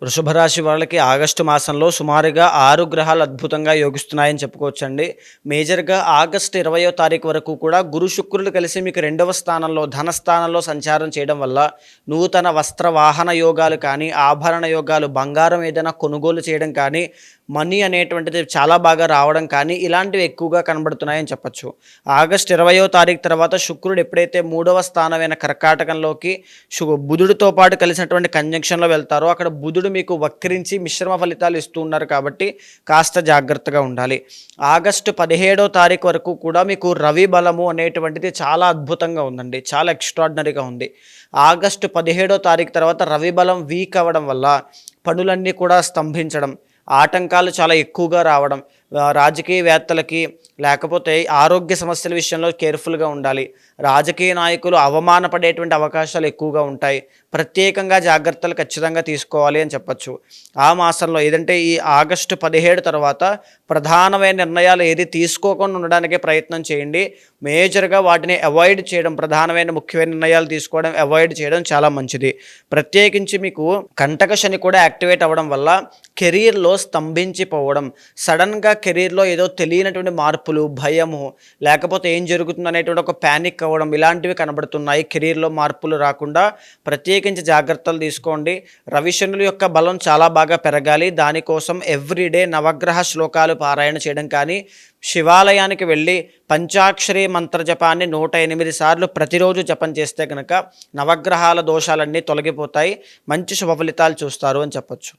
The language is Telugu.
వృషభ రాశి వాళ్ళకి ఆగస్టు మాసంలో సుమారుగా 6 గ్రహాలు అద్భుతంగా యోగిస్తున్నాయని చెప్పుకోవచ్చండి. మేజర్‌గా ఆగస్టు 20వ తారీఖు వరకు కూడా గురు, శుక్రులు కలిసి మీకు 2వ స్థానంలో ధనస్థానంలో సంచారం చేయడం వల్ల నూతన వస్త్ర వాహన యోగాలు కానీ, ఆభరణ యోగాలు, బంగారం ఏదైనా కొనుగోలు చేయడం కానీ, మనీ అనేటువంటిది చాలా బాగా రావడం కానీ, ఇలాంటివి ఎక్కువగా కనబడుతున్నాయని చెప్పొచ్చు. ఆగస్టు 20వ తారీఖు తర్వాత శుక్రుడు ఎప్పుడైతే 3వ స్థానమైన కర్కాటకంలోకి బుధుడితో పాటు కలిసినటువంటి కంజంక్షన్‌లో వెళ్తారో అక్కడ బుధుడు మీకు వక్రించి మిశ్రమ ఫలితాలు ఇస్తూ ఉన్నారు కాబట్టి కాస్త జాగ్రత్తగా ఉండాలి. ఆగస్టు 17వ తారీఖు వరకు కూడా మీకు రవి బలము అనేటువంటిది చాలా అద్భుతంగా ఉందండి. చాలా ఎక్స్ట్రార్డినరీగా ఉంది. ఆగస్టు 17వ తారీఖు తర్వాత రవి బలం వీక్ అవ్వడం వల్ల పనులన్నీ కూడా స్తంభించడం, ఆటంకాలు చాలా ఎక్కువగా రావడం, రాజకీయవేత్తలకి లేకపోతే ఆరోగ్య సమస్యల విషయంలో కేర్ఫుల్గా ఉండాలి. రాజకీయ నాయకులు అవమానపడేటువంటి అవకాశాలు ఎక్కువగా ఉంటాయి. ప్రత్యేకంగా జాగ్రత్తలు ఖచ్చితంగా తీసుకోవాలి అని చెప్పచ్చు. ఆ మాసంలో ఏదంటే ఈ ఆగస్టు 17 తర్వాత ప్రధానమైన నిర్ణయాలు ఏది తీసుకోకుండా ఉండడానికే ప్రయత్నం చేయండి. మేజర్‌గా వాటిని అవాయిడ్ చేయడం, ప్రధానమైన ముఖ్యమైన నిర్ణయాలు తీసుకోవడం అవాయిడ్ చేయడం చాలా మంచిది. ప్రత్యేకించి మీకు కంటక శని కూడా యాక్టివేట్ అవ్వడం వల్ల కెరీర్‌లో స్తంభించిపోవడం, సడన్‌గా కెరీర్‌లో ఏదో తెలియనటువంటి మార్పులు, భయము, లేకపోతే ఏం జరుగుతుందనేటువంటి ఒక పానిక్ అవ్వడం ఇలాంటివి కనబడుతున్నాయి. కెరీర్‌లో మార్పులు రాకుండా ప్రత్యేకించి జాగ్రత్తలు తీసుకోండి. రవిశనుల యొక్క బలం చాలా బాగా పెరగాలి. దానికోసం ఎవ్రీడే నవగ్రహ శ్లోకాలు పారాయణ చేయడం కానీ, శివాలయానికి వెళ్ళి పంచాక్షరి మంత్ర జపాన్ని 108 సార్లు ప్రతిరోజు జపం చేస్తే కనుక నవగ్రహాల దోషాలన్నీ తొలగిపోతాయి. మంచి శుభ ఫలితాలు చూస్తారు అని చెప్పొచ్చు.